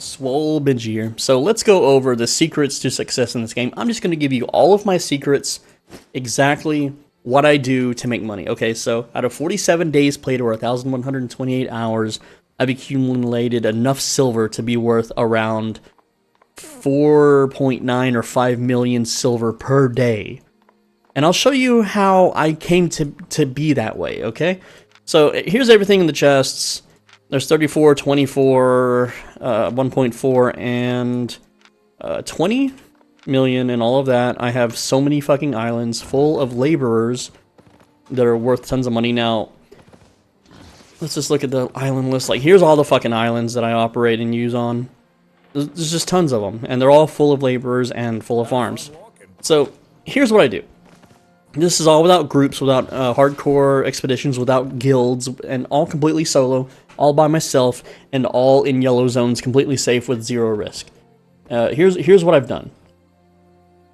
SwoleBenji here. So let's go over the secrets to success in this game. I'm just going to give you all of my secrets, exactly what I do to make money. Okay, so out of 47 days played or 1,128 hours, I've accumulated enough silver to be worth around 4.9 or 5 million silver per day. And I'll show you how I came to be that way, okay? So here's everything in the chests. There's 34, 24, 1.4, and 20 million and all of that. I have so many fucking islands full of laborers that are worth tons of money. Now, let's just look at the island list. Like, here's all the fucking islands that I operate and use on. There's just tons of them, and they're all full of laborers and full of farms. So, here's what I do. This is all without groups, without hardcore expeditions, without guilds, and all completely solo, all by myself, and all in yellow zones, completely safe with zero risk. Here's what I've done.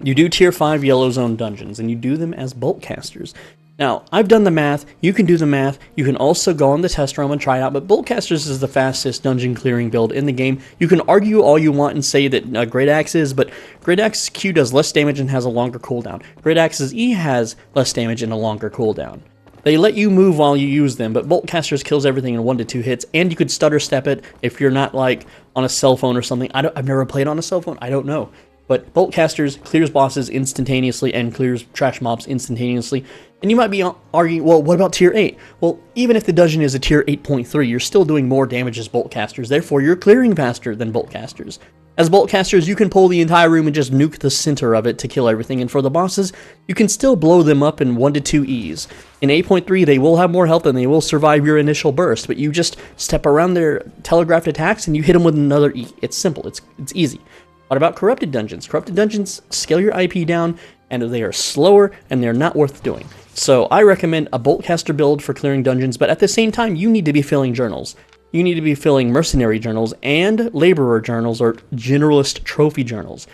You do tier 5 yellow zone dungeons, and you do them as bolt casters. Now, I've done the math, you can do the math, you can also go on the test realm and try it out, but bolt casters is the fastest dungeon clearing build in the game. You can argue all you want and say that Great Axe is, but Great Axe's Q does less damage and has a longer cooldown. Great Axe's E has less damage and a longer cooldown. They let you move while you use them, but bolt casters kills everything in 1 to 2 hits, and you could stutter step it if you're not like on a cell phone or something. I've never played on a cell phone, I don't know. But bolt casters clears bosses instantaneously and clears trash mobs instantaneously. And you might be arguing, well, what about tier 8? Well, even if the dungeon is a tier 8.3, you're still doing more damage as bolt casters. Therefore, you're clearing faster than bolt casters. As bolt casters, you can pull the entire room and just nuke the center of it to kill everything. And for the bosses, you can still blow them up in 1 to 2 E's. In 8.3, they will have more health and they will survive your initial burst. But you just step around their telegraphed attacks and you hit them with another E. It's simple. It's easy. What about corrupted dungeons? Corrupted dungeons scale your IP down, and they are slower, and they're not worth doing. So I recommend a boltcaster build for clearing dungeons, but at the same time, you need to be filling journals. You need to be filling mercenary journals and laborer journals or generalist trophy journals.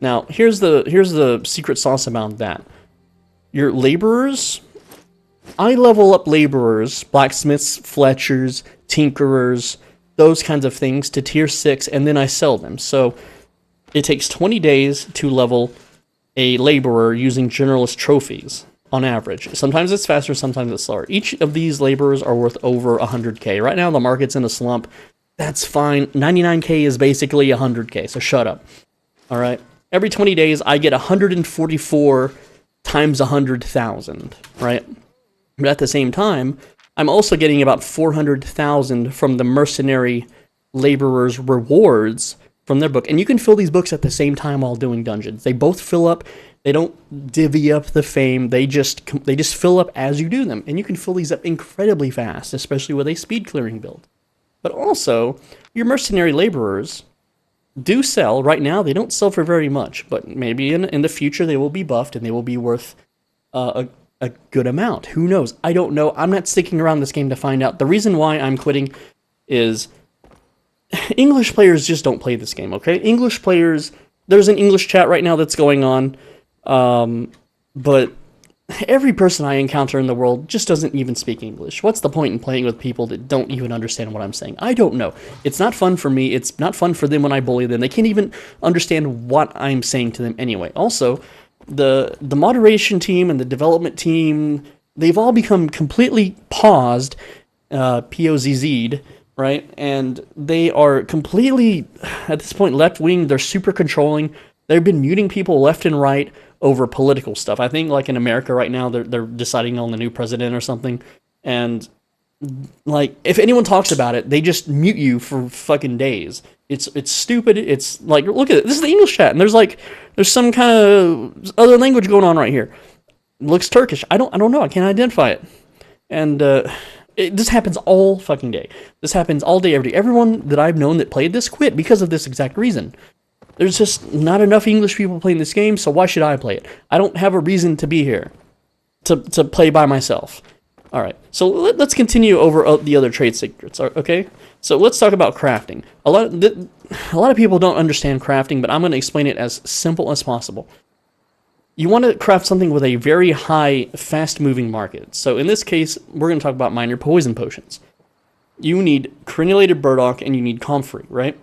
Now, here's the secret sauce about that. Your laborers, I level up laborers, blacksmiths, fletchers, tinkerers, those kinds of things to tier 6, and then I sell them. So it takes 20 days to level a laborer using generalist trophies, on average. Sometimes it's faster, sometimes it's slower. Each of these laborers are worth over 100k. Right now, the market's in a slump. That's fine. 99k is basically 100k, so shut up. All right? Every 20 days, I get 144 times 100,000, right? But at the same time, I'm also getting about 400,000 from the mercenary laborers' rewards from their book, and you can fill these books at the same time while doing dungeons. They both fill up. They don't divvy up the fame. They just fill up as you do them, and you can fill these up incredibly fast, especially with a speed clearing build. But also, your mercenary laborers do sell. Right now, they don't sell for very much, but maybe in the future they will be buffed and they will be worth a good amount. Who knows? I don't know. I'm not sticking around this game to find out. The reason why I'm quitting is English players just don't play this game, okay? English players, there's an English chat right now that's going on, but every person I encounter in the world just doesn't even speak English. What's the point in playing with people that don't even understand what I'm saying? I don't know. It's not fun for me. It's not fun for them when I bully them. They can't even understand what I'm saying to them anyway. Also, the moderation team and the development team, they've all become completely paused, P-O-Z-Z'd, right? And they are completely, at this point, left-wing. They're super controlling. They've been muting people left and right over political stuff. I think, like, in America right now, they're deciding on the new president or something. And, like, if anyone talks about it, they just mute you for fucking days. It's stupid. It's, like, look at it. This is the English chat, and there's some kind of other language going on right here. It looks Turkish. I don't know. I can't identify it. And, this happens all fucking day. This happens all day, every day. Everyone that I've known that played this quit because of this exact reason. There's just not enough English people playing this game, so why should I play it? I don't have a reason to be here to play by myself. All right, so let's continue over the other trade secrets, okay? So let's talk about crafting. A lot of people don't understand crafting, but I'm going to explain it as simple as possible. You want to craft something with a very high, fast-moving market. So in this case, we're going to talk about minor poison potions. You need crenulated burdock and you need comfrey, right?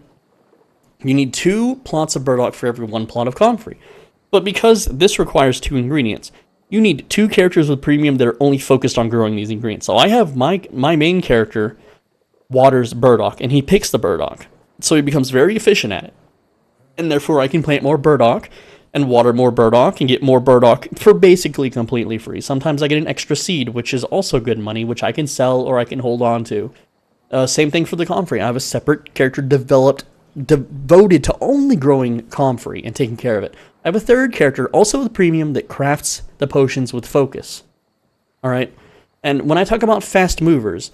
You need 2 plots of burdock for every 1 plot of comfrey. But because this requires 2 ingredients, you need 2 characters with premium that are only focused on growing these ingredients. So I have my main character waters burdock, and he picks the burdock. So he becomes very efficient at it. And therefore I can plant more burdock and water more burdock and get more burdock for basically completely free. Sometimes I get an extra seed, which is also good money, which I can sell or I can hold on to. Same thing for the comfrey. I have a separate character devoted to only growing comfrey and taking care of it. I have a third character, also with premium, that crafts the potions with focus. Alright? And when I talk about fast movers,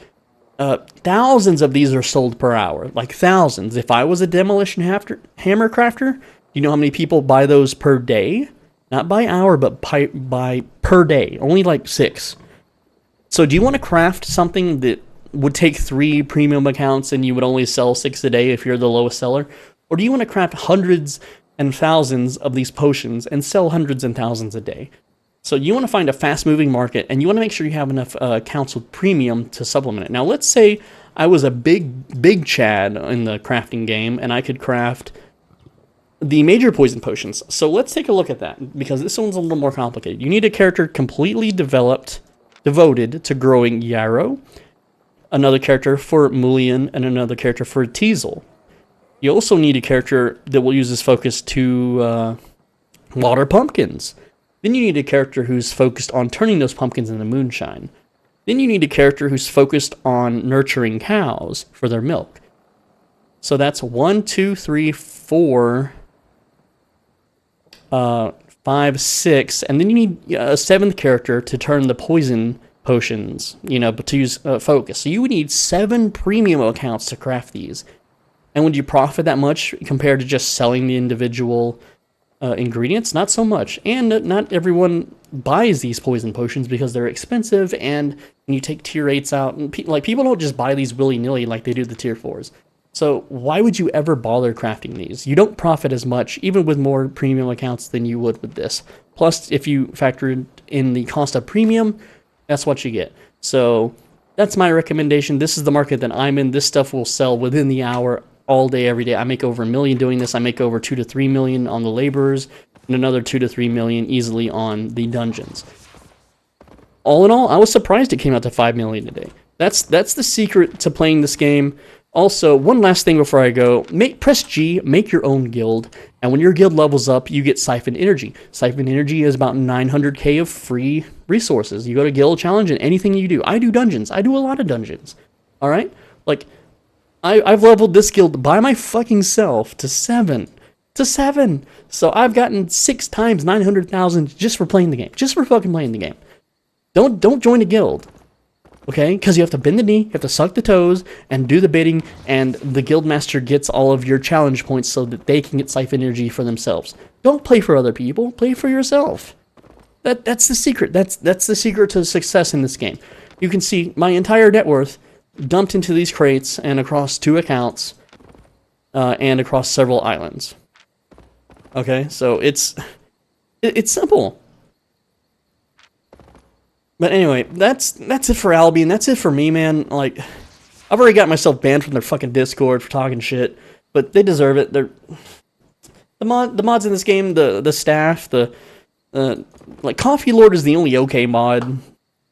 thousands of these are sold per hour. Like thousands. If I was a demolition hammer crafter, you know how many people buy those per day? Not by hour, but by per day. Only like 6. So do you want to craft something that would take 3 premium accounts and you would only sell 6 a day if you're the lowest seller? Or do you want to craft hundreds and thousands of these potions and sell hundreds and thousands a day? So you want to find a fast-moving market, and you want to make sure you have enough accounts with premium to supplement it. Now, let's say I was a big Chad in the crafting game, and I could craft the major poison potions. So let's take a look at that, because this one's a little more complicated. You need a character completely devoted to growing yarrow, another character for mullein, and another character for teasel. You also need a character that will use his focus to water pumpkins. Then you need a character who's focused on turning those pumpkins into moonshine. Then you need a character who's focused on nurturing cows for their milk. So that's 1, 2, 3, 4, 5, 6, and then you need a 7th character to turn the poison potions, but to use focus. So you would need 7 premium accounts to craft these. And would you profit that much compared to just selling the individual ingredients? Not so much. And not everyone buys these poison potions because they're expensive, and when you take tier 8s out, and people don't just buy these willy-nilly like they do the tier 4s. So why would you ever bother crafting these? You don't profit as much, even with more premium accounts, than you would with this. Plus, if you factor in the cost of premium, that's what you get. So that's my recommendation. This is the market that I'm in. This stuff will sell within the hour, all day, every day. I make over $1 million doing this. I make over 2 to 3 million on the laborers, and another 2 to 3 million easily on the dungeons. All in all, I was surprised it came out to 5 million a day. That's the secret to playing this game. Also, one last thing before I go, press G, make your own guild, and when your guild levels up, you get Siphon Energy. Siphon Energy is about 900k of free resources. You go to Guild Challenge, and anything you do, I do dungeons. I do a lot of dungeons. Alright? Like, I've leveled this guild by my fucking self to 7. So I've gotten 6 times 900,000 just for playing the game. Just for fucking playing the game. Don't join a guild. Okay? Because you have to bend the knee, you have to suck the toes, and do the bidding, and the guildmaster gets all of your challenge points so that they can get Siphon Energy for themselves. Don't play for other people, play for yourself. That's the secret. That's the secret to success in this game. You can see my entire net worth dumped into these crates and across 2 accounts and across several islands. Okay, so it's simple. But anyway, that's it for Albion. That's it for me, man. Like, I've already got myself banned from their fucking Discord for talking shit, but they deserve it. They're the mods in this game, the staff, like Coffee Lord is the only okay mod.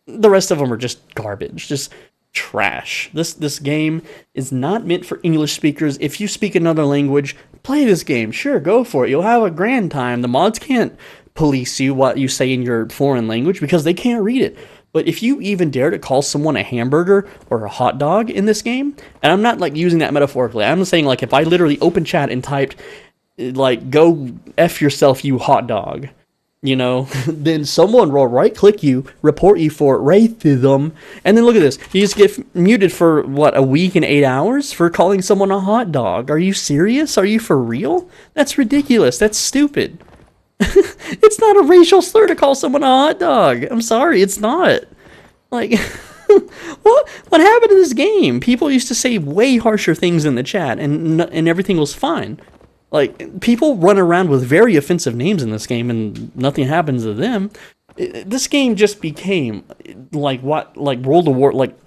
The rest of them are just garbage, just trash. This game is not meant for English speakers. If you speak another language, play this game. Sure, go for it. You'll have a grand time. The mods can't police you what you say in your foreign language because they can't read it. But if you even dare to call someone a hamburger or a hot dog in this game, and I'm not like using that metaphorically, I'm saying like if I literally open chat and typed like go F yourself you hot dog, then someone will right click you, report you for racism, and then look at this. You just get muted for what, a week and 8 hours for calling someone a hot dog. Are you serious? Are you for real? That's ridiculous. That's stupid. It's not a racial slur to call someone a hot dog. I'm sorry, it's not. Like, what happened to this game? People used to say way harsher things in the chat, and everything was fine. Like, people run around with very offensive names in this game, and nothing happens to them. This game just became like World of War, like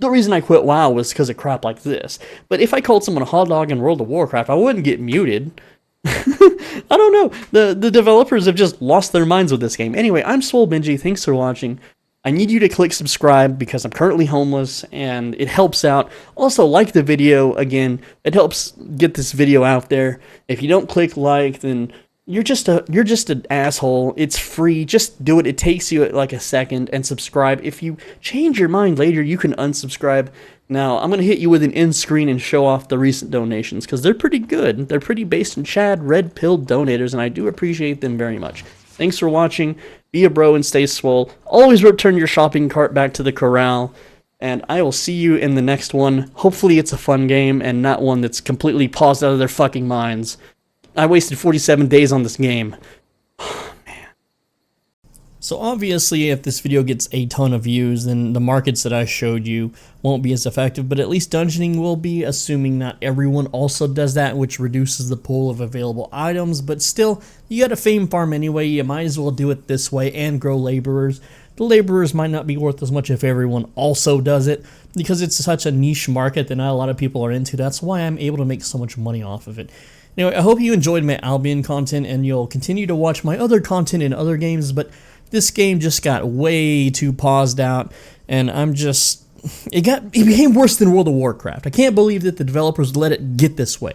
The reason I quit WoW was because of crap like this. But if I called someone a hot dog in World of Warcraft, I wouldn't get muted. I don't know. The developers have just lost their minds with this game. Anyway, I'm SwoleBenji. Thanks for watching. I need you to click subscribe because I'm currently homeless and it helps out. Also, like the video. Again, it helps get this video out there. If you don't click like, then you're just an asshole. It's free. Just do it. It takes you like a second. And subscribe. If you change your mind later, you can unsubscribe. Now, I'm going to hit you with an end screen and show off the recent donations because they're pretty good. They're pretty based in Chad, red-pilled donators, and I do appreciate them very much. Thanks for watching. Be a bro and stay swole. Always return your shopping cart back to the corral. And I will see you in the next one. Hopefully it's a fun game and not one that's completely paused out of their fucking minds. I wasted 47 days on this game. So obviously if this video gets a ton of views, then the markets that I showed you won't be as effective, but at least dungeoning will be, assuming not everyone also does that, which reduces the pool of available items. But still, you got a fame farm anyway, you might as well do it this way and grow laborers. The laborers might not be worth as much if everyone also does it, because it's such a niche market that not a lot of people are into. That's why I'm able to make so much money off of it. Anyway, I hope you enjoyed my Albion content and you'll continue to watch my other content in other games, but this game just got way too paused out, and it became worse than World of Warcraft. I can't believe that the developers let it get this way.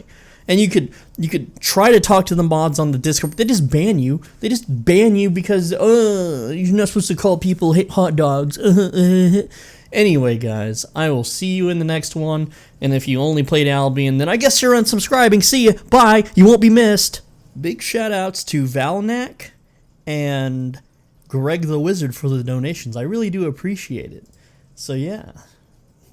And you could try to talk to the mods on the Discord, but they just ban you. They just ban you because you're not supposed to call people hot dogs. Anyway, guys, I will see you in the next one. And if you only played Albion, then I guess you're unsubscribing. See ya. Bye. You won't be missed. Big shout outs to Valnak and Greg the Wizard for the donations. I really do appreciate it. So yeah,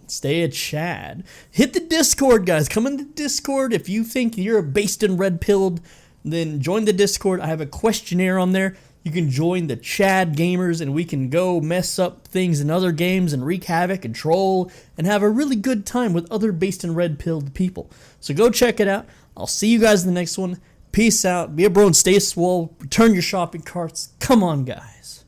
stay a Chad. Hit the Discord, guys. Come in the Discord. If you think you're based in red-pilled, then join the Discord. I have a questionnaire on there. You can join the Chad gamers and we can go mess up things in other games and wreak havoc and troll and have a really good time with other based in red-pilled people. So go check it out. I'll see you guys in the next one. Peace out. Be a bro and stay swole. Return your shopping carts. Come on, guys.